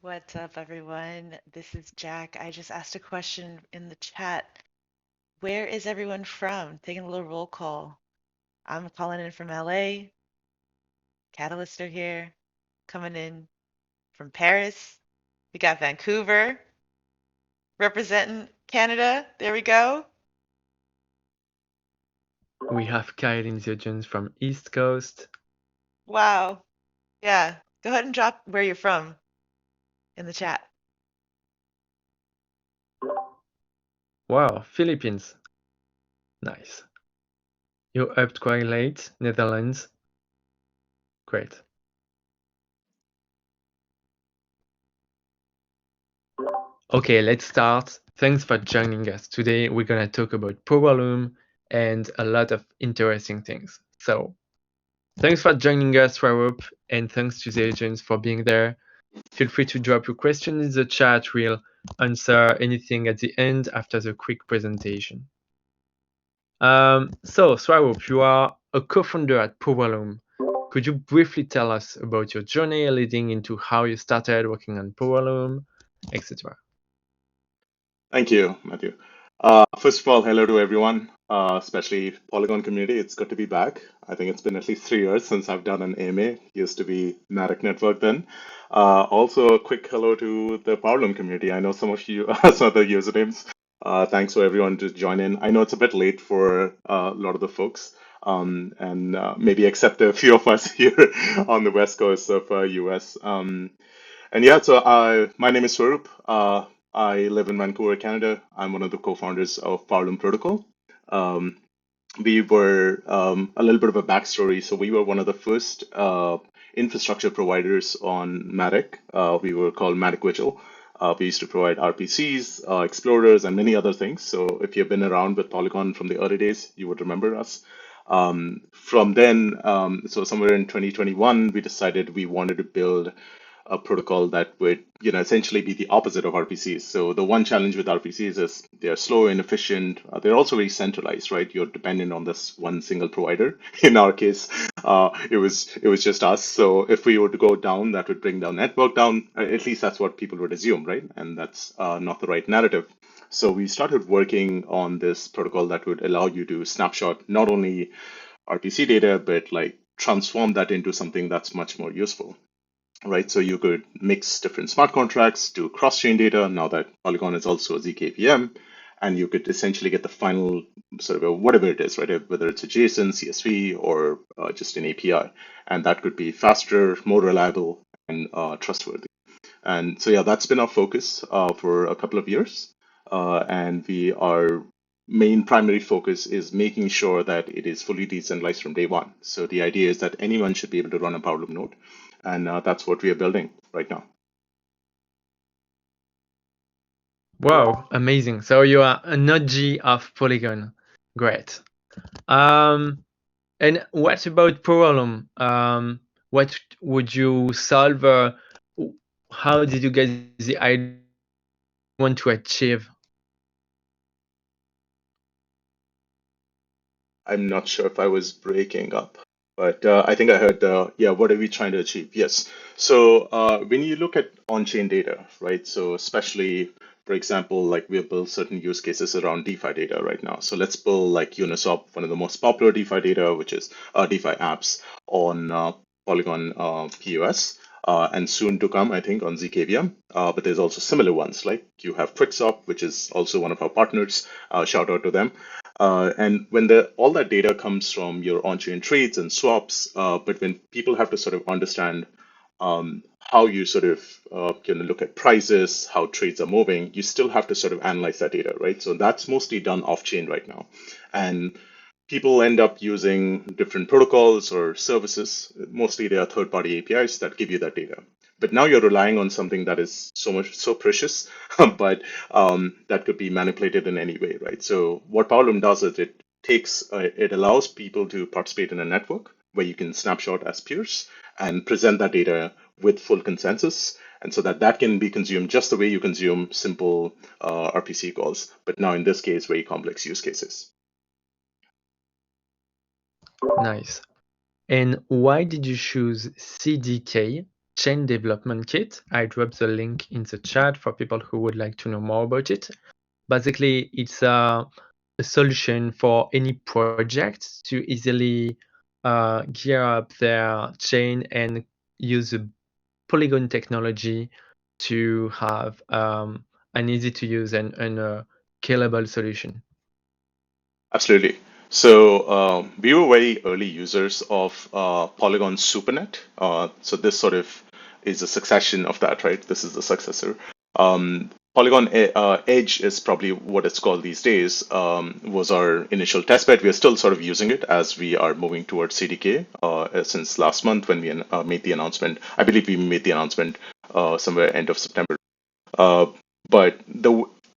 What's up, everyone? This is Jack. I just asked a question in the chat. Where is everyone from? Taking a little roll call. I'm calling in from LA. Catalyst are here. Coming in from Paris. We got Vancouver representing Canada. There we go. We have Kyle in the audience from East Coast. Wow. Yeah. Go ahead and drop where you're from in the chat. Wow, Philippines. Nice. You're up quite late, Netherlands. Great. Okay, let's start. Thanks for joining us. Today we're gonna talk about Powerloom and a lot of interesting things. So, thanks for joining us, Swaroop, and thanks to the agents for being there. Feel free to drop your question in the chat. We'll answer anything at the end after the quick presentation. So, Swaroop, you are a co-founder at Powerloom. Could you briefly tell us about your journey leading into how you started working on Powerloom, etc.? Thank you, Matthew. First of all, hello to everyone, especially Polygon community. It's good to be back. I think it's been at least 3 years since I've done an AMA. Used to be Narek Network then. Also, a quick hello to the Powerloom community. I know some of you saw the usernames. Thanks for everyone to join in. I know it's a bit late for a lot of the folks, and maybe except a few of us here on the west coast of US. And yeah, so my name is Swaroop. I live in Vancouver, Canada. I'm one of the co-founders of Powerloom Protocol. Um, we were a little bit of a backstory. So we were one of the first infrastructure providers on Matic. We were called Matic Vigil. We used to provide RPCs, explorers, and many other things. So if you've been around with Polygon from the early days, you would remember us. From then, so somewhere in 2021, we decided we wanted to build a protocol that would, essentially be the opposite of RPCs. So the one challenge with RPCs is they're slow, inefficient. They're also very centralized, right? You're dependent on this one single provider. In our case, it was just us. So if we were to go down, that would bring down network down. At least that's what people would assume, right? And that's not the right narrative. So we started working on this protocol that would allow you to snapshot not only RPC data, but like transform that into something that's much more useful, right? So you could mix different smart contracts to cross-chain data. Now that Polygon is also a zkVM, and you could essentially get the final sort of whatever it is, right? Whether it's a JSON, CSV, or just an API, and that could be faster, more reliable, and trustworthy. And so yeah, that's been our focus for a couple of years, and our main primary focus is making sure that it is fully decentralized from day one. So the idea is that anyone should be able to run a Powerloom node, and that's what we are building right now. Wow, amazing. So you are an OG of Polygon. Great. And what about Powerloom? What would you solve? How did you get the idea you want to achieve? I'm not sure if I was breaking up, but I think I heard, yeah, what are we trying to achieve? Yes. So when you look at on-chain data, right? So especially, for example, like we have built certain use cases around DeFi data right now. So let's build like Uniswap, one of the most popular DeFi data, which is DeFi apps on Polygon POS. And soon to come, I think, on zkVM. But there's also similar ones, like you have QuickSwap, which is also one of our partners. Shout out to them. And when all that data comes from your on-chain trades and swaps, but when people have to sort of understand how you sort of look at prices, how trades are moving, you still have to sort of analyze that data, right? So that's mostly done off-chain right now. And people end up using different protocols or services. Mostly they are third-party APIs that give you that data. But now you're relying on something that is so precious, but that could be manipulated in any way, right? So what Powerloom does is it allows people to participate in a network where you can snapshot as peers and present that data with full consensus, and so that can be consumed just the way you consume simple RPC calls, but now in this case, very complex use cases. Nice. And why did you choose CDK chain development kit. I dropped the link in the chat for people who would like to know more about it. Basically, it's a solution for any project to easily gear up their chain and use the Polygon technology to have an easy to use and scalable solution. Absolutely. So we were very early users of Polygon SuperNet. So this sort of is a succession of that, right? This is the successor. Polygon Edge is probably what it's called these days, was our initial testbed. We are still sort of using it as we are moving towards CDK since last month when we made the announcement. I believe we made the announcement somewhere end of September. Uh, but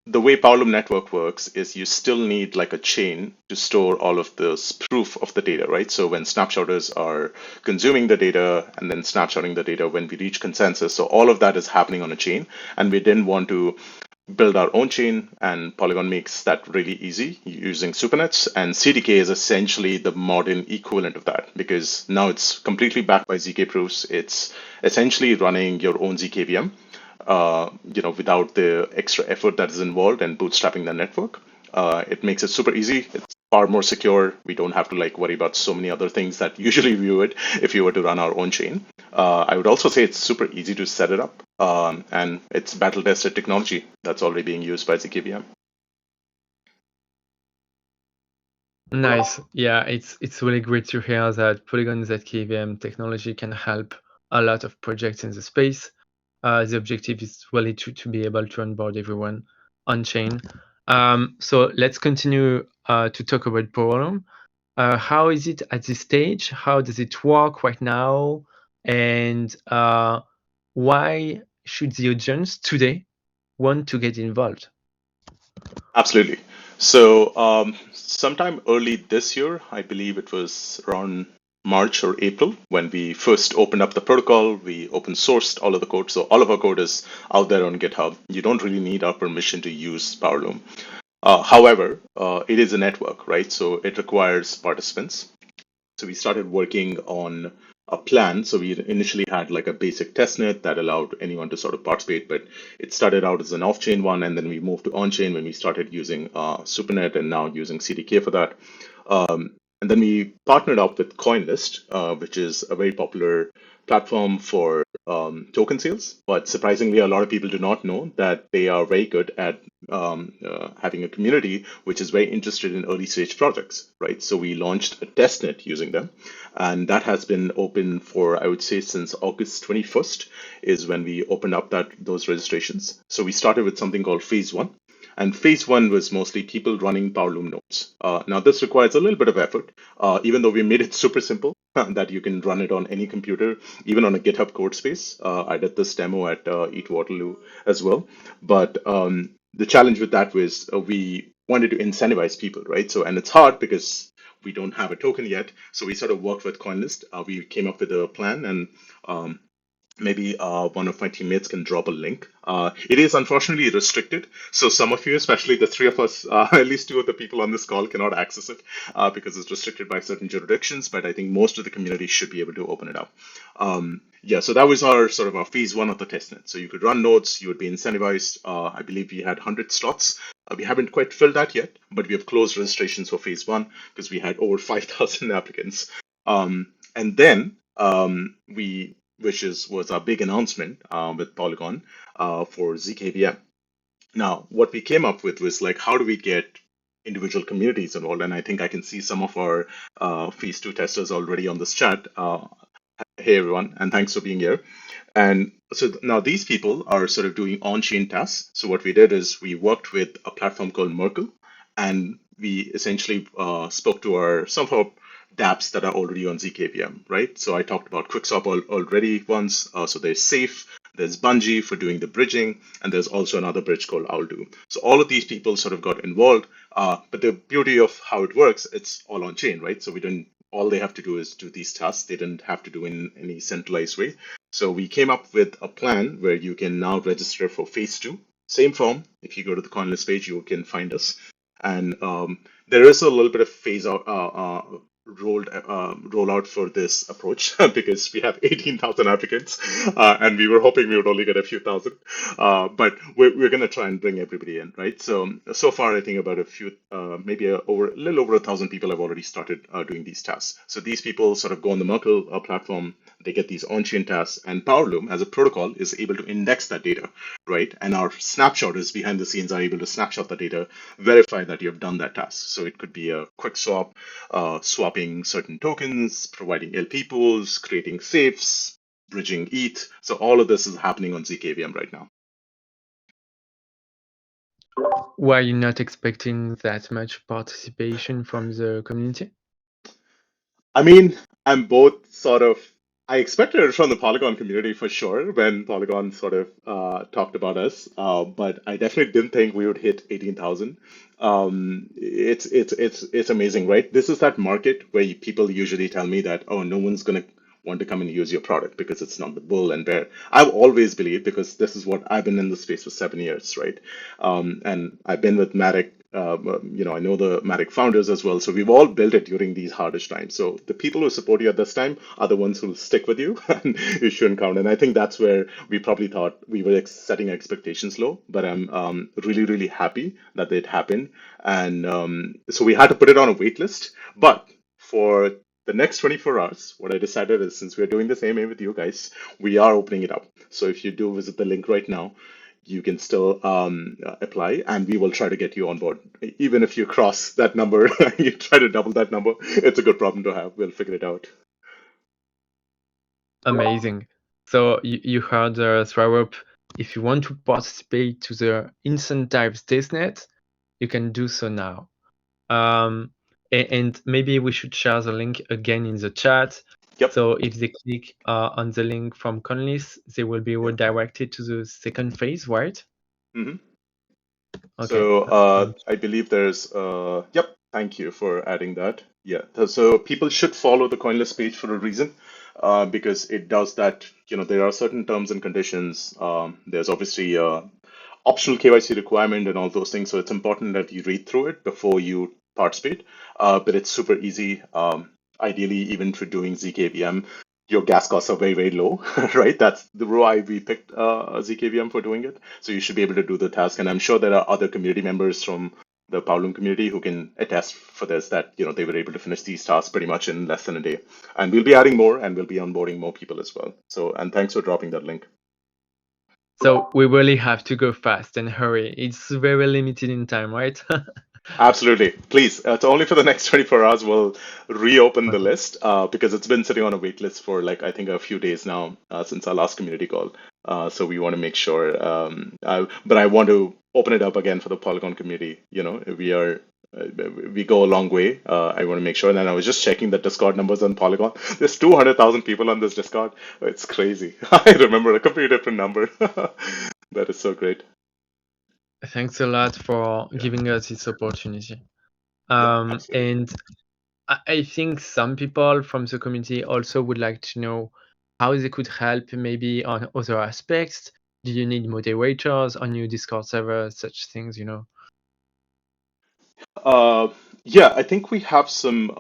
the way Powerloom network works is you still need like a chain to store all of this proof of the data, right? So when snapshotters are consuming the data and then snapshotting the data when we reach consensus, so all of that is happening on a chain, and we didn't want to build our own chain, and Polygon makes that really easy using supernets. And CDK is essentially the modern equivalent of that because now it's completely backed by ZK proofs. It's essentially running your own ZKVM, without the extra effort that is involved and bootstrapping the network. It makes it super easy. It's far more secure. We don't have to like worry about so many other things that usually we would if you were to run our own chain. I would also say it's super easy to set it up, and it's battle tested technology that's already being used by ZKVM. Nice. Yeah, it's really great to hear that Polygon ZKVM technology can help a lot of projects in the space. The objective is really to be able to onboard everyone on chain. So let's continue to talk about Powerloom. How is it at this stage? How does it work right now? And why should the audience today want to get involved? Absolutely. So sometime early this year, I believe it was around March or April, when we first opened up the protocol, we open sourced all of the code. So all of our code is out there on GitHub. You don't really need our permission to use Powerloom. However, it is a network, right? So it requires participants. So we started working on a plan. So we initially had like a basic testnet that allowed anyone to sort of participate, but it started out as an off-chain one, and then we moved to on-chain when we started using SuperNet and now using CDK for that. And then we partnered up with CoinList, which is a very popular platform for token sales. But surprisingly, a lot of people do not know that they are very good at having a community which is very interested in early stage projects, right? So we launched a testnet using them, and that has been open for, I would say, since August 21st is when we opened up those registrations. So we started with something called phase one. And phase one was mostly people running Powerloom nodes. Now, this requires a little bit of effort, even though we made it super simple that you can run it on any computer, even on a GitHub code space. I did this demo at Eat Waterloo as well. But the challenge with that was we wanted to incentivize people, right? So, and it's hard because we don't have a token yet. So we sort of worked with CoinList. We came up with a plan, and um, maybe one of my teammates can drop a link. It is unfortunately restricted, so some of you, especially the three of us, at least two of the people on this call, cannot access it because it's restricted by certain jurisdictions. But I think most of the community should be able to open it up. Yeah, so that was our sort of our phase one of the testnet. So you could run nodes, you would be incentivized. I believe we had 100 slots. We haven't quite filled that yet, but we have closed registrations for phase one because we had over 5,000 applicants. And then was our big announcement with Polygon for ZKVM. Now, what we came up with was like, how do we get individual communities involved? And I think I can see some of our phase two testers already on this chat. Hey everyone, and thanks for being here. And so now these people are sort of doing on-chain tasks. So what we did is we worked with a platform called Merkle, and we essentially spoke to some of our dApps that are already on ZKVM, right? So I talked about Quickswap already once. So there's Safe, there's Bungee for doing the bridging, and there's also another bridge called Aldo. So all of these people sort of got involved. But the beauty of how it works, it's all on chain, right? So we didn't. All they have to do is do these tasks. They didn't have to do in any centralized way. So we came up with a plan where you can now register for phase two. Same form. If you go to the CoinList page, you can find us. And there is a little bit of phase out, roll out for this approach because we have 18,000 applicants, and we were hoping we would only get a few thousand. But we're going to try and bring everybody in, right? So far, I think about a few, maybe a little over 1,000 people have already started doing these tasks. So these people sort of go on the Merkle platform, they get these on-chain tasks, and Powerloom as a protocol is able to index that data, right? And our snapshotters behind the scenes are able to snapshot the data, verify that you have done that task. So it could be a quick swap, swapping certain tokens, providing LP pools, creating safes, bridging ETH. So all of this is happening on zkVM right now. Were you not expecting that much participation from the community? I mean, I'm both sort of. I expected it from the Polygon community for sure when Polygon sort of talked about us, but I definitely didn't think we would hit 18,000. It's amazing, right? This is that market where people usually tell me that, oh, no one's gonna want to come and use your product because it's not the bull and bear. I've always believed, because this is what I've been in the space for 7 years, right? And I've been with Matic. I know the Matic founders as well. So we've all built it during these hardest times. So the people who support you at this time are the ones who will stick with you, and you shouldn't count. And I think that's where we probably thought we were setting expectations low. But I'm really, really happy that it happened. And so we had to put it on a wait list. But for the next 24 hours, what I decided is, since we're doing the same with you guys, we are opening it up. So if you do visit the link right now, you can still apply, and we will try to get you on board. Even if you cross that number, you try to double that number, it's a good problem to have. We'll figure it out. Amazing. So you heard Swaroop. If you want to participate to the Incentivized Testnet, you can do so now. And maybe we should share the link again in the chat. Yep. So if they click on the link from Conlist, they will be redirected to the second phase, right? Mm-hmm. Okay. So I believe there's yep. Thank you for adding that. Yeah. So people should follow the CoinList page for a reason, because it does that. There are certain terms and conditions. There's obviously optional KYC requirement and all those things. So it's important that you read through it before you participate. But it's super easy. Ideally, even for doing zkVM, your gas costs are very, very low, right? That's the why we picked zkVM for doing it. So you should be able to do the task. And I'm sure there are other community members from the Powerloom community who can attest for this, that they were able to finish these tasks pretty much in less than a day. And we'll be adding more, and we'll be onboarding more people as well. So, and thanks for dropping that link. So we really have to go fast and hurry. It's very limited in time, right? Absolutely. Please, it's only for the next 24 hours. We'll reopen the list because it's been sitting on a wait list for I think a few days now since our last community call. So we want to make sure. But I want to open it up again for the Polygon community. We go a long way. I want to make sure. And then I was just checking the Discord numbers on Polygon. There's 200,000 people on this Discord. It's crazy. I remember a completely different number. That is so great. Thanks a lot for giving us this opportunity. And I think some people from the community also would like to know how they could help maybe on other aspects. Do you need moderators on your Discord server, such things, Yeah, I think we have some.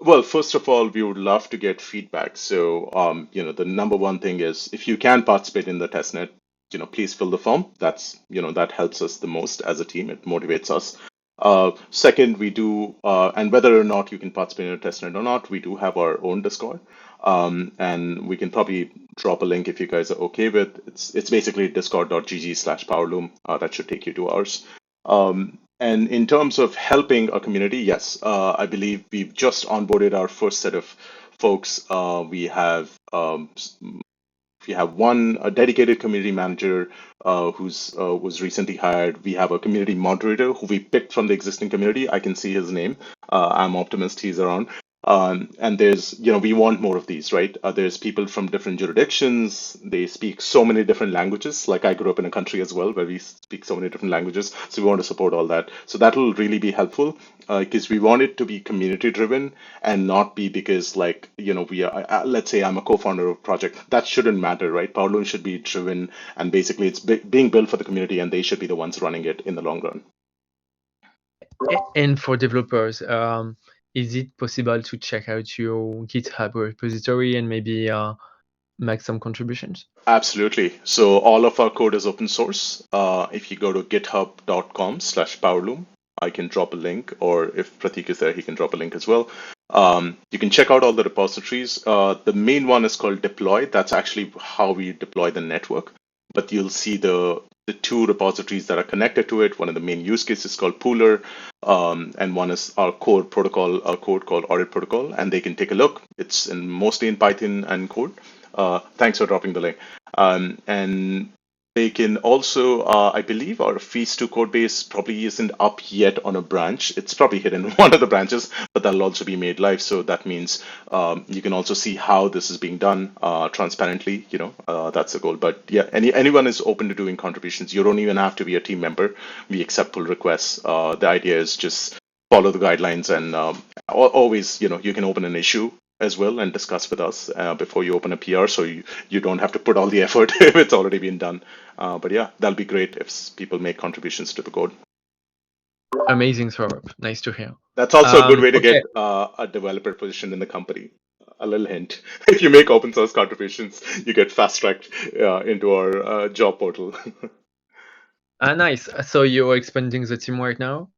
Well, first of all, we would love to get feedback. So, the number one thing is, if you can participate in the testnet, please fill the form. That helps us the most as a team. It motivates us. Second, we do, and whether or not you can participate in a testnet or not, we do have our own Discord. And we can probably drop a link if you guys are okay with. It's basically discord.gg/powerloom. That should take you to ours. And in terms of helping our community, yes, I believe we've just onboarded our first set of folks. We have a dedicated community manager who's was recently hired. We have a community moderator who we picked from the existing community. I can see his name. I'm optimist he's around. And there's, we want more of these, right? There's people from different jurisdictions. They speak so many different languages. Like I grew up in a country as well where we speak so many different languages. So we want to support all that. So that will really be helpful because we want it to be community driven and not be because we are, let's say I'm a co-founder of a project. That shouldn't matter, right? Powerloom should be driven, and basically it's being built for the community, and they should be the ones running it in the long run. And for developers, is it possible to check out your GitHub repository and maybe make some contributions? Absolutely. So all of our code is open source. If you go to github.com/Powerloom, I can drop a link, or if Pratik is there, he can drop a link as well. You can check out all the repositories. The main one is called deploy. That's actually how we deploy the network. But you'll see the two repositories that are connected to it. One of the main use cases is called Pooler, and one is our core protocol, our code called Audit Protocol, and they can take a look. It's mostly in Python and code. Thanks for dropping the link. And they can also, I believe, our fees to code base probably isn't up yet on a branch. It's probably hidden in one of the branches, but that'll also be made live. So that means you can also see how this is being done transparently. That's the goal. But yeah, anyone is open to doing contributions. You don't even have to be a team member. We accept pull requests. The idea is just follow the guidelines, and always, you can open an issue as well and discuss with us before you open a PR, so you don't have to put all the effort if it's already been done. But yeah, that'll be great if people make contributions to the code. Amazing, Swaroop. Nice to hear. That's also a good way to Okay. get a developer position in the company. A little hint: if you make open source contributions, you get fast tracked into our job portal. Nice. So you're expanding the team right now?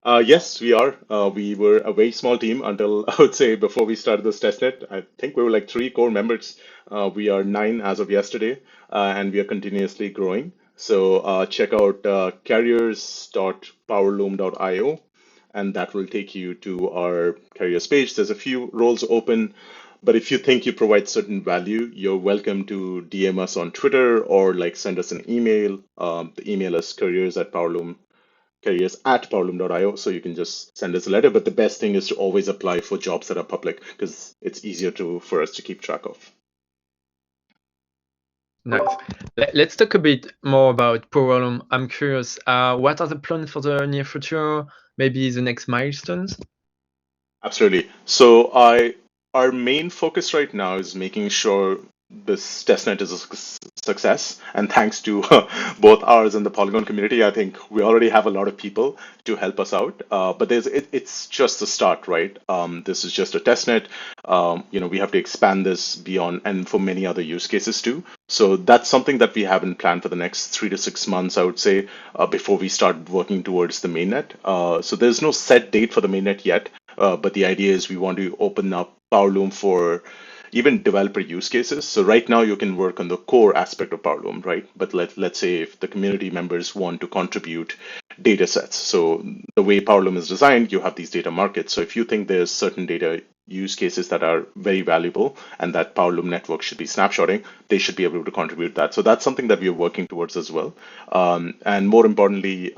Yes, we are. We were a very small team until I would say before we started this testnet. I think we were like 3 core members. We are 9 as of yesterday, and we are continuously growing. So check out carriers.powerloom.io, and that will take you to our carriers page. There's a few roles open, but if you think you provide certain value, you're welcome to DM us on Twitter or like send us an email. The email is careers@powerloom.io, so you can just send us a letter. But the best thing is to always apply for jobs that are public, because it's easier for us to keep track of. Nice. Let's talk a bit more about Powerloom. I'm curious, what are the plans for the near future? Maybe the next milestones? Absolutely. So our main focus right now is making sure this testnet is a success. And thanks to both ours and the Polygon community, I think we already have a lot of people to help us out. But it's just the start, right? This is just a testnet. We have to expand this beyond and for many other use cases too. So that's something that we haven't planned for the next 3 to 6 months, I would say, before we start working towards the mainnet. So there's no set date for the mainnet yet. But the idea is we want to open up Powerloom for even developer use cases. So right now you can work on the core aspect of Powerloom, right? But let's say if the community members want to contribute data sets. So the way Powerloom is designed, you have these data markets. So if you think there's certain data use cases that are very valuable and that Powerloom network should be snapshotting, they should be able to contribute that. So that's something that we are working towards as well. And more importantly,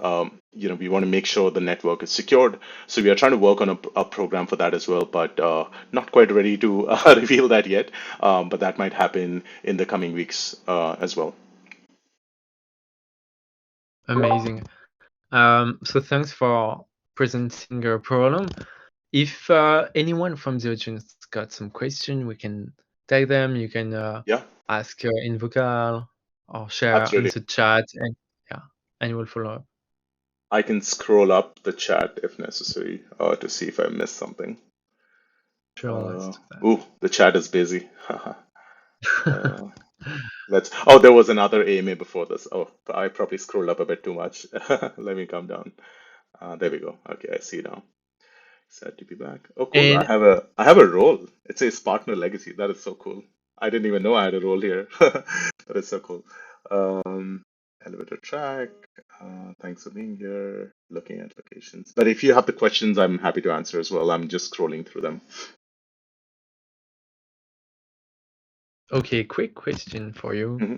we want to make sure the network is secured. So we are trying to work on a program for that as well, but not quite ready to reveal that yet. But that might happen in the coming weeks as well. Amazing. So thanks for presenting your Powerloom. If anyone from the audience got some question, we can tag them. You can ask in vocal or share in Absolutely. the chat, and we'll follow up. I can scroll up the chat if necessary to see if I missed something. Sure, let's do that. Ooh, the chat is busy. Oh, there was another AMA before this. Oh, I probably scrolled up a bit too much. Let me come down. There we go. Okay, I see now. Sad to be back. Oh, cool. And I have a role. It says partner legacy. That is so cool. I didn't even know I had a role here. That is so cool. Elevator track. Thanks for being here. Looking at locations. But if you have the questions, I'm happy to answer as well. I'm just scrolling through them. okay, quick question for you. Mm-hmm.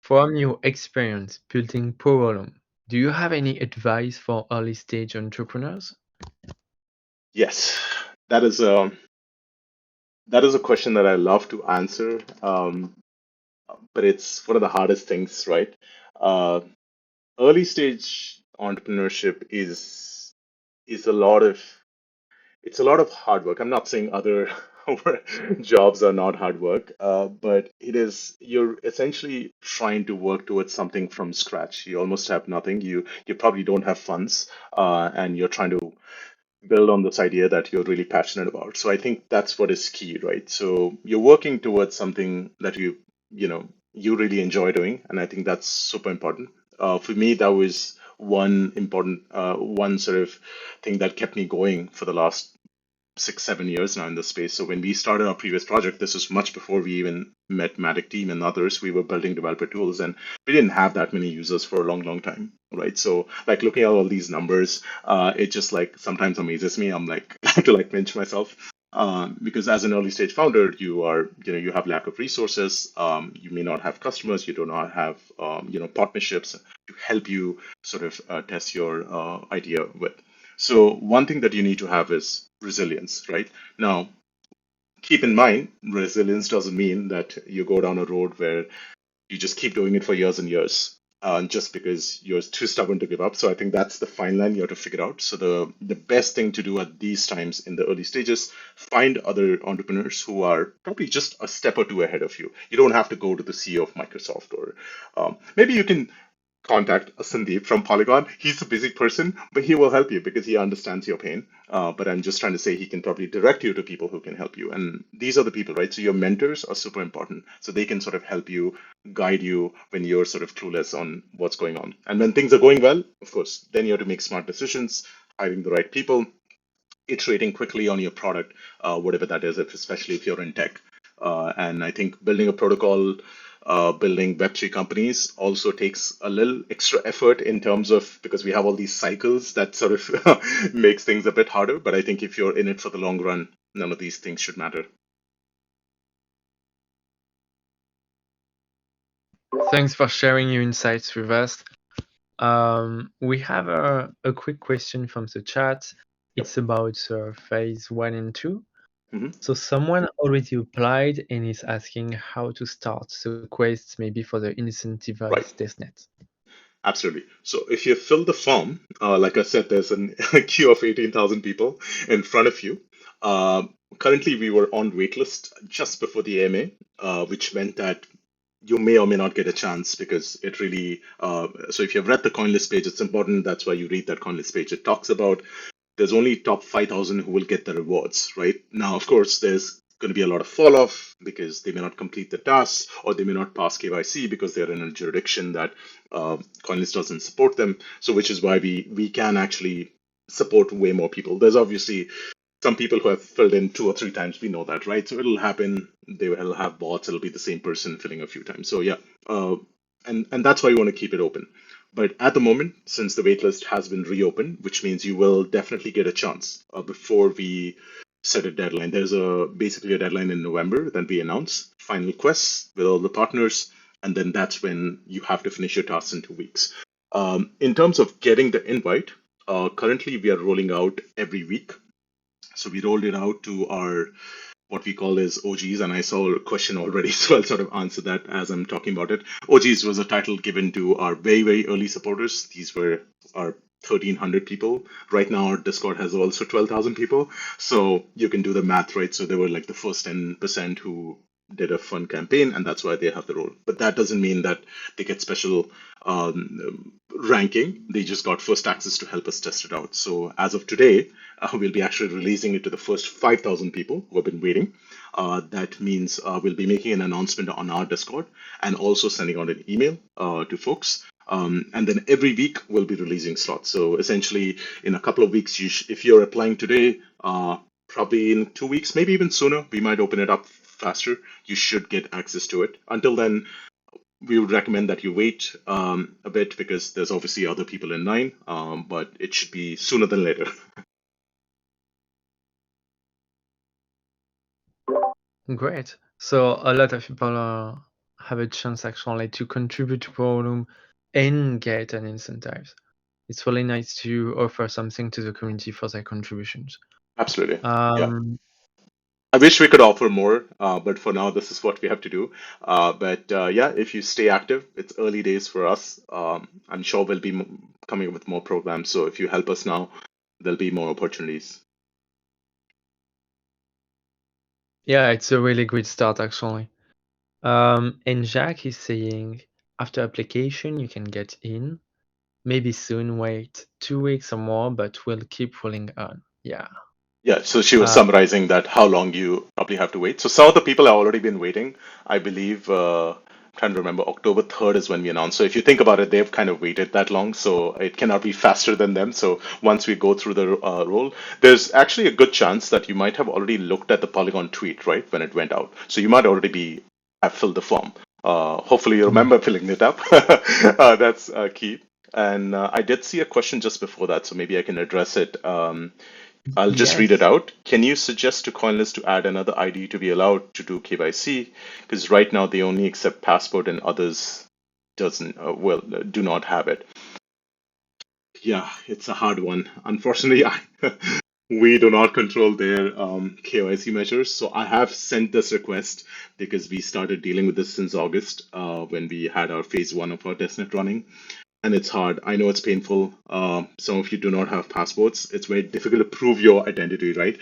From your experience building Powerloom, do you have any advice for early stage entrepreneurs? Yes, that is a question that I love to answer. But it's one of the hardest things, right? Uh, Early stage entrepreneurship is a lot of hard work. I'm not saying other jobs are not hard work, but you're essentially trying to work towards something from scratch. You almost have nothing. You probably don't have funds, and you're trying to build on this idea that you're really passionate about. So I think that's what is key, right? So you're working towards something that you really enjoy doing, and I think that's super important. For me, that was one sort of thing that kept me going for the last 6, 7 years now in this space. So when we started our previous project, this was much before we even met Matic team and others. We were building developer tools, and we didn't have that many users for a long, long time, right? So like looking at all these numbers, it just like sometimes amazes me. I'm like I have to like pinch myself. Because as an early stage founder, you have lack of resources. You may not have customers. You do not have, partnerships to help you sort of test your idea with. So one thing that you need to have is resilience, right? Now, keep in mind, resilience doesn't mean that you go down a road where you just keep doing it for years and years, just because you're too stubborn to give up. So I think that's the fine line you have to figure out. So the best thing to do at these times in the early stages, find other entrepreneurs who are probably just a step or two ahead of you. You don't have to go to the CEO of Microsoft, or maybe you can contact Sandeep from Polygon. He's a busy person, but he will help you because he understands your pain. But I'm just trying to say he can probably direct you to people who can help you. And these are the people, right? So your mentors are super important. So they can sort of help you, guide you when you're sort of clueless on what's going on. And when things are going well, of course, then you have to make smart decisions, hiring the right people, iterating quickly on your product, whatever that is, especially if you're in tech. And I think building a protocol, building Web3 companies also takes a little extra effort in terms of, because we have all these cycles that sort of makes things a bit harder. But I think if you're in it for the long run, none of these things should matter. Thanks for sharing your insights with us. We have a quick question from the chat. Yep. It's about phase 1 and 2. hmm So someone already applied and is asking how to start the quest, maybe for the Right. incentivized testnet. Absolutely. So if you fill the form, like I said, there's a queue of 18,000 people in front of you. Currently, we were on waitlist just before the AMA, which meant that you may or may not get a chance because it really. So if you've read the CoinList page, it's important. That's why you read that CoinList page. It talks about there's only top 5,000 who will get the rewards, right? Now, of course, there's going to be a lot of fall off because they may not complete the tasks, or they may not pass KYC because they're in a jurisdiction that CoinList doesn't support them. So, which is why we can actually support way more people. There's obviously some people who have filled in 2 or 3 times. We know that, right? So it'll happen. They will have bots. It'll be the same person filling a few times. So yeah, and that's why we want to keep it open. But at the moment, since the waitlist has been reopened, which means you will definitely get a chance before we set a deadline. There's basically a deadline in November that we announce final quests with all the partners, and then that's when you have to finish your tasks in 2 weeks. In terms of getting the invite, currently we are rolling out every week. So we rolled it out to our what we call as OGs, and I saw a question already, so I'll sort of answer that as I'm talking about it. OGs was a title given to our very, very early supporters. These were our 1,300 people. Right now, our Discord has also 12,000 people. So you can do the math, right? So they were like the first 10% who did a fun campaign, and that's why they have the role. But that doesn't mean that they get special ranking. They just got first access to help us test it out. So as of today, we'll be actually releasing it to the first 5,000 people who have been waiting. That means we'll be making an announcement on our Discord and also sending out an email to folks. And then every week we'll be releasing slots. So essentially, in a couple of weeks, if you're applying today, probably in 2 weeks, maybe even sooner, we might open it up faster. You should get access to it. Until then, we would recommend that you wait a bit because there's obviously other people in line, but it should be sooner than later. Great. So a lot of people have a chance actually to contribute to Powerloom and get an incentive. It's really nice to offer something to the community for their contributions. Absolutely. Yeah. Um, I wish we could offer more, but for now, this is what we have to do. But yeah, if you stay active, it's early days for us. I'm sure we'll be coming up with more programs. So if you help us now, there'll be more opportunities. Yeah, it's a really great start actually. And Jack is saying after application you can get in. Maybe soon wait 2 weeks or more, but we'll keep rolling on. Yeah. Yeah, so she was summarizing that how long you probably have to wait. So some of the people have already been waiting. I believe, I'm trying to remember, October 3rd is when we announced. So if you think about it, they've kind of waited that long, so it cannot be faster than them. So once we go through the role, there's actually a good chance that you might have already looked at the Polygon tweet, right, when it went out. So you might already have filled the form. Hopefully you remember filling it up. That's key. And I did see a question just before that, so maybe I can address it. I'll just read it Yes. out. Can you suggest to CoinList to add another ID to be allowed to do KYC? Because right now they only accept passport and others doesn't do not have it. Yeah, it's a hard one. Unfortunately, we do not control their KYC measures. So I have sent this request because we started dealing with this since August when we had our phase one of our testnet running. And it's hard. I know it's painful. Some of you do not have passports. It's very difficult to prove your identity, right?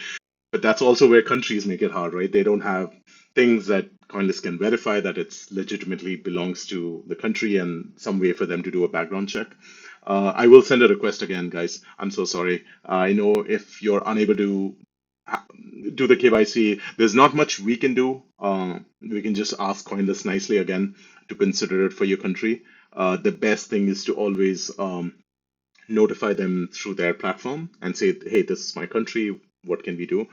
But that's also where countries make it hard, right? They don't have things that CoinList can verify that it's legitimately belongs to the country and some way for them to do a background check. I will send a request again, guys. I'm so sorry. I know if you're unable to do the KYC, there's not much we can do. We can just ask CoinList nicely again to consider it for your country. The best thing is to always notify them through their platform and say, hey, this is my country. What can we do?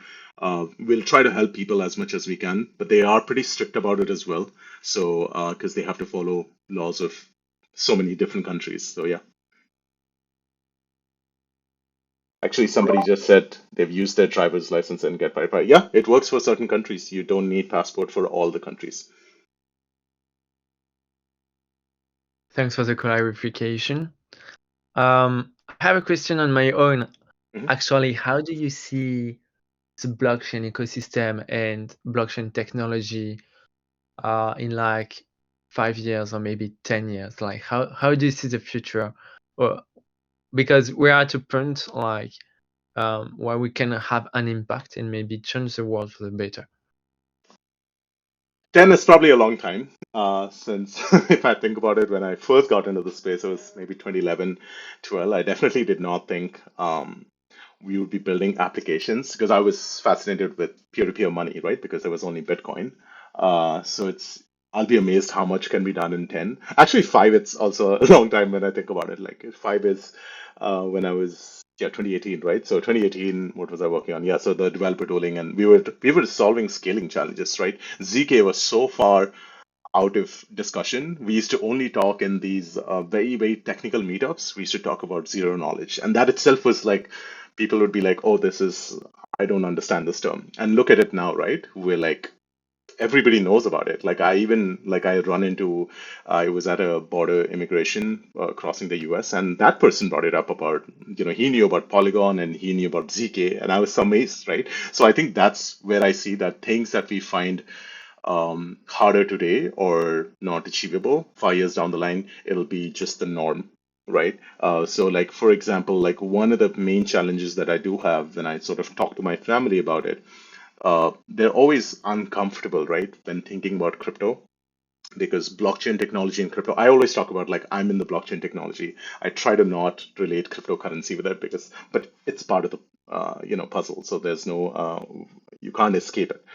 We'll try to help people as much as we can, but they are pretty strict about it as well. So, because they have to follow laws of so many different countries. So, yeah. Actually, somebody just said they've used their driver's license and get verified. Yeah, it works for certain countries. You don't need passport for all the countries. Thanks for the clarification. I have a question on my own. Mhm. Actually, how do you see the blockchain ecosystem and blockchain technology in like 5 years or maybe 10 years? Like how do you see the future? Or because we are at a point like where we can have an impact and maybe change the world for the better. 10 is probably a long time since, if I think about it, when I first got into the space, it was maybe 2011, 12. I definitely did not think we would be building applications because I was fascinated with peer-to-peer money, right? Because there was only Bitcoin. So I'll be amazed how much can be done in 10. Actually, 5, it's also a long time when I think about it. Like 5 is when I was, yeah, 2018, right? So 2018, what was I working on? Yeah, so the developer tooling, and we were solving scaling challenges, right? ZK was so far out of discussion. We used to only talk in these very, very technical meetups. We used to talk about zero knowledge. And that itself was like, people would be like, oh, I don't understand this term. And look at it now, right? We're like, everybody knows about it. I run into, I was at a border immigration crossing the US, and that person brought it up about, he knew about Polygon and he knew about ZK. And I was amazed, right? So I think that's where I see that things that we find harder today or not achievable 5 years down the line, it'll be just the norm, right? So like, for example, like one of the main challenges that I do have when I sort of talk to my family about it, they're always uncomfortable, right, when thinking about crypto, because blockchain technology and crypto, I always talk about like I'm in the blockchain technology. I try to not relate cryptocurrency with it but it's part of the puzzle. So there's no you can't escape it.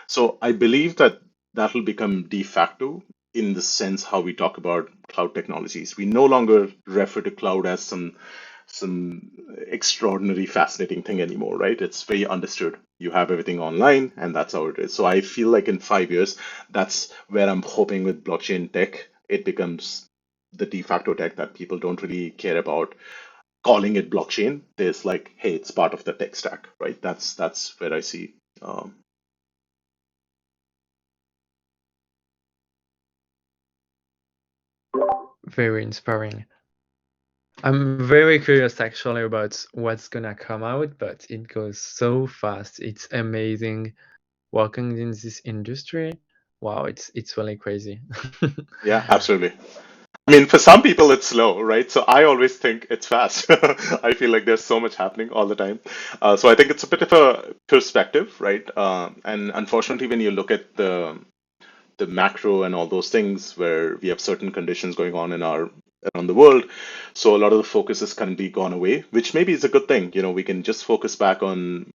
So I believe that that will become de facto in the sense how we talk about cloud technologies. We no longer refer to cloud as some extraordinary fascinating thing anymore, right? It's very understood. You have everything online and that's how it is. So I feel like in 5 years, that's where I'm hoping with blockchain tech, it becomes the de facto tech that people don't really care about calling it blockchain. There's like, hey, it's part of the tech stack, right? That's where I see. Very inspiring. I'm very curious actually about what's gonna come out, but it goes so fast. It's amazing working in this industry. Wow, it's really crazy. Yeah, absolutely. I mean, for some people, it's slow, right? So I always think it's fast. I feel like there's so much happening all the time. So I think it's a bit of a perspective, right? And unfortunately, when you look at the macro and all those things where we have certain conditions going on in our around the world. So a lot of the focus has currently gone away, which maybe is a good thing. We can just focus back on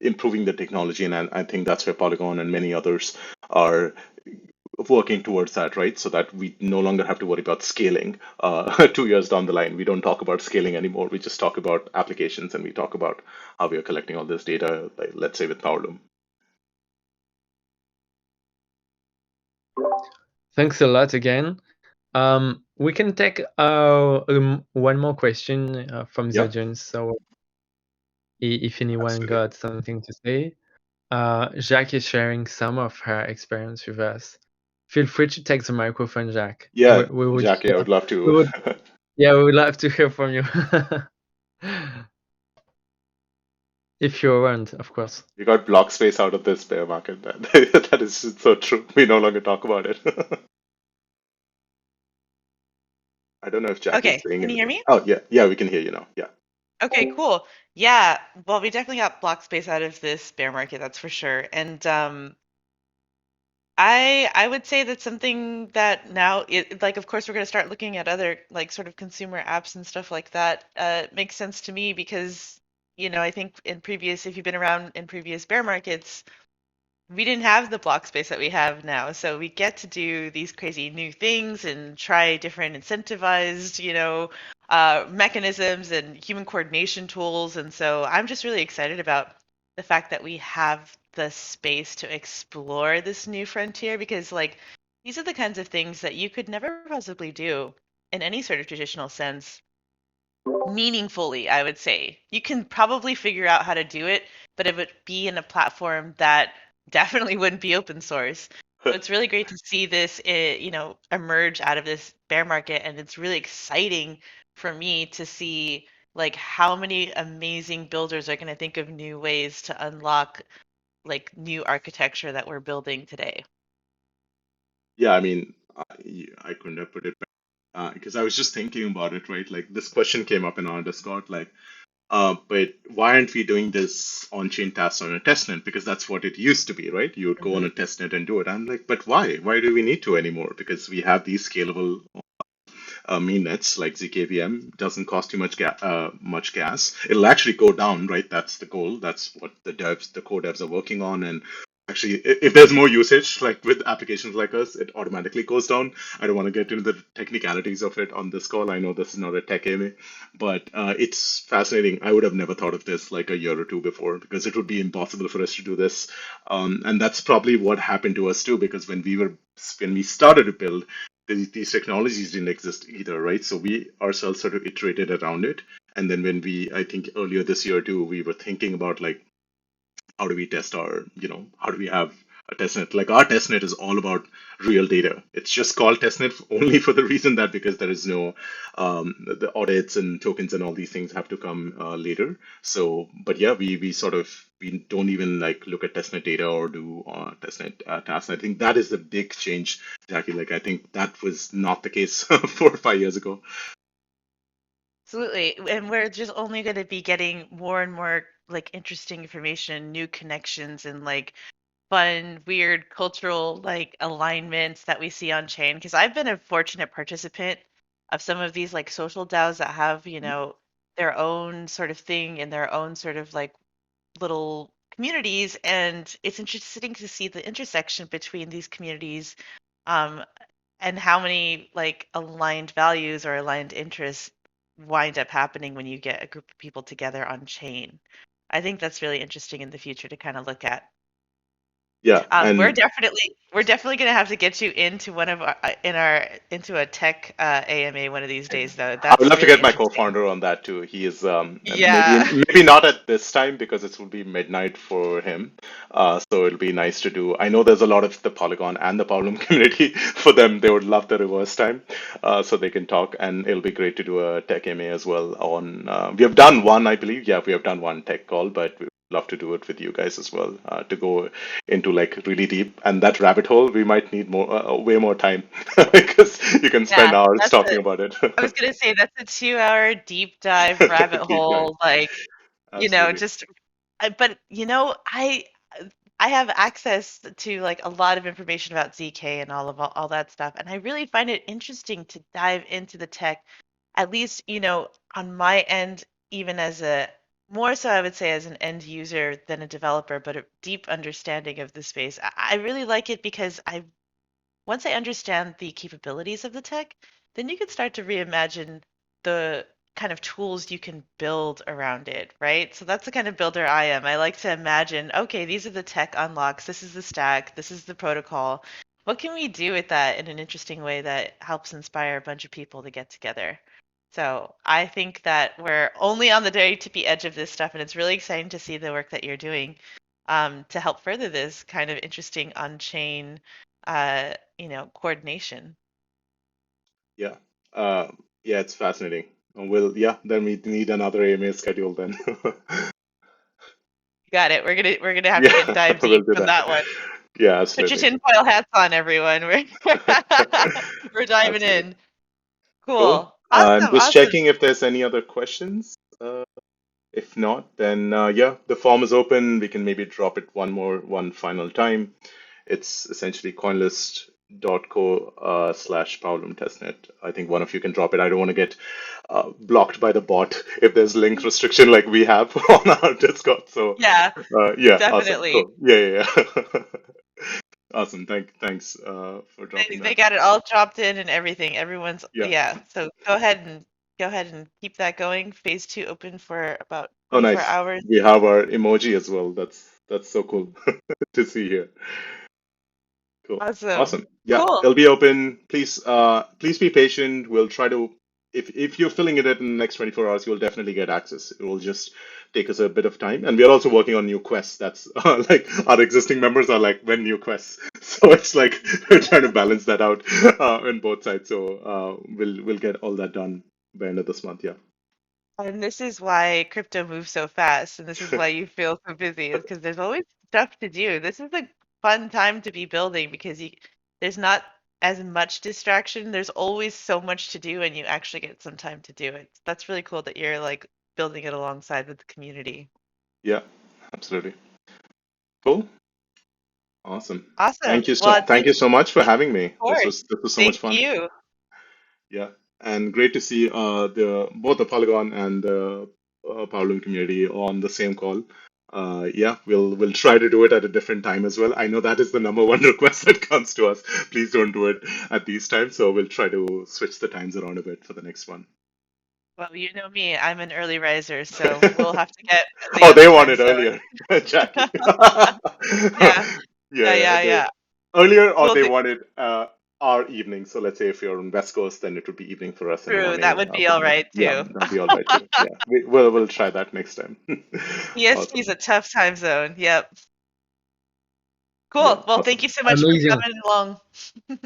improving the technology, and I think that's where Polygon and many others are working towards that, right? So that we no longer have to worry about scaling 2 years down the line. We don't talk about scaling anymore. We just talk about applications, and we talk about how we are collecting all this data, like, let's say with Powerloom. Thanks a lot again. We can take one more question from the Yeah, audience. So if anyone absolutely. got something to say, Jacques is sharing some of her experience with us. Feel free to take the microphone, Jacques. Yeah, We would Jackie, I would love we to. would yeah, we would love to hear from you. If you're around, of course. You got block space out of this bear market. That is so true. We no longer talk about it. I don't know if Jack is Okay, saying can you hear anything. me? Oh, yeah, yeah, we can hear you now. Yeah. Okay, cool. Yeah, well, we definitely got block space out of this bear market, that's for sure. And I would say that's something that now like of course we're going to start looking at other like sort of consumer apps and stuff like that. It makes sense to me because I think in previous if you've been around in previous bear markets, we didn't have the block space that we have now. So we get to do these crazy new things and try different incentivized, mechanisms and human coordination tools. And so I'm just really excited about the fact that we have the space to explore this new frontier because, like, these are the kinds of things that you could never possibly do in any sort of traditional sense meaningfully, I would say. You can probably figure out how to do it, but it would be in a platform that definitely wouldn't be open source. So it's really great to see this, emerge out of this bear market, and it's really exciting for me to see like how many amazing builders are going to think of new ways to unlock like new architecture that we're building today. Yeah, I mean, I couldn't have put it better. Because I was just thinking about it, right? Like this question came up in our Discord, like, but why aren't we doing this on-chain tasks on a testnet? Because that's what it used to be, right? You would go on a testnet and do it. I'm like, but why? Why do we need to anymore? Because we have these scalable mainnets like ZKVM. Doesn't cost you much gas. It'll actually go down, right? That's the goal. That's what the core devs are working on. And actually, if there's more usage, like with applications like us, it automatically goes down. I don't want to get into the technicalities of it on this call. I know this is not a tech AMA, but it's fascinating. I would have never thought of this like a year or two before because it would be impossible for us to do this. And that's probably what happened to us too, because when we started to build, these technologies didn't exist either, right? So we ourselves sort of iterated around it. And then I think earlier this year too, we were thinking about like, how do we test how do we have a testnet? Like our testnet is all about real data. It's just called testnet only for the reason that because there is no, the audits and tokens and all these things have to come later. So, but yeah, we don't even like look at testnet data or do testnet tasks. I think that is the big change, Jackie. Like I think that was not the case 4 or 5 years ago. Absolutely. And we're just only going to be getting more and more like interesting information, new connections, and like fun, weird cultural like alignments that we see on chain. Because I've been a fortunate participant of some of these like social DAOs that have, their own sort of thing and their own sort of like little communities. And it's interesting to see the intersection between these communities. Um, and how many like aligned values or aligned interests wind up happening when you get a group of people together on chain. I think that's really interesting in the future to kind of look at. Yeah, We're and definitely going to have to get you into one of our in our into a tech AMA one of these days, though. I would That's love to really get my interesting. co-founder on that too. He is Yeah. maybe not at this time because it will be midnight for him. So it'll be nice to do. I know there's a lot of the Polygon and the Powerloom community for them. They would love the reverse time, so they can talk, and it'll be great to do a tech MA as well. We have done one, I believe. Yeah, we have done one tech call, but we would love to do it with you guys as well to go into like really deep. And that rabbit hole, we might need way more time because you can spend Yeah, hours that's talking a about it. I was gonna say that's a 2 hour deep dive rabbit Deep dive. hole, like, Absolutely. just but I I have access to like a lot of information about ZK and all that stuff, and I really find it interesting to dive into the tech, at least, on my end, even as a more so I would say as an end user than a developer, but a deep understanding of the space. I really like it because once I understand the capabilities of the tech, then you can start to reimagine the kind of tools you can build around it, right? So that's the kind of builder I am. I like to imagine, okay, these are the tech unlocks, this is the stack, this is the protocol. What can we do with that in an interesting way that helps inspire a bunch of people to get together? So I think that we're only on the very tippy edge of this stuff, and it's really exciting to see the work that you're doing to help further this kind of interesting on-chain coordination. Yeah. Yeah, it's fascinating. Then we need another AMA schedule then. Got it. We're gonna have to get Yeah, dive we'll deep do from that. that one. Yeah, Put your absolutely. tinfoil hats on, everyone. We're diving Absolutely. in. Cool. Cool. And Awesome. just Awesome. checking if there's any other questions. If not, then yeah, the form is open. We can maybe drop it one final time. It's essentially coinlist.co / Powerloom Testnet. I think one of you can drop it. I don't want to get blocked by the bot if there's link restriction like we have on our Discord. So Yeah, yeah, awesome, definitely. cool. Yeah. Awesome. Thanks for dropping They that. got it all dropped in and everything. Everyone's Yeah. yeah. So go ahead and keep that going. Phase two open for about Oh, 24 nice. hours. We have our emoji as well. That's so cool to see here. Cool. Awesome. Awesome. Yeah, Cool. it'll be open. Please be patient. We'll try to if you're filling it in the next 24 hours, you'll definitely get access. It will just take us a bit of time. And we're also working on new quests. That's like our existing members are like when new quests. So it's like we're trying to balance that out on both sides. So we'll get all that done by end of this month. Yeah. And this is why crypto moves so fast, and this is why you feel so busy, is because there's always stuff to do. This is a fun time to be building because there's not as much distraction. There's always so much to do, and you actually get some time to do it. That's really cool that you're like building it alongside with the community. Yeah, absolutely. Cool. Awesome. Awesome. Thank you so much for having me. Of course. This was so much Thank fun. you. Yeah, and great to see the both the Polygon and the Powerloom community on the same call. Yeah, we'll try to do it at a different time as well. I know that is the number one request that comes to us. Please don't do it at these times. So we'll try to switch the times around a bit for the next one. Well, you know me, I'm an early riser, so we'll have to get busy Oh, on they the want time it zone. earlier, Jackie. Yeah, Yeah, yeah. yeah. Earlier, or We'll they do. want it our evening. So let's say if you're on West Coast, then it would be evening for us in the True, that morning. would be all right Yeah, too. that'll be all right too. Yeah, we'll try that next time. EST is Awesome. a tough time zone. Yep. Yeah, Cool. Well, thank awesome. you so much for Amazing. coming along. Yeah,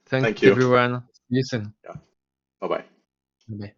Thanks thank you. everyone. See you soon. Yeah, bye bye. Bye.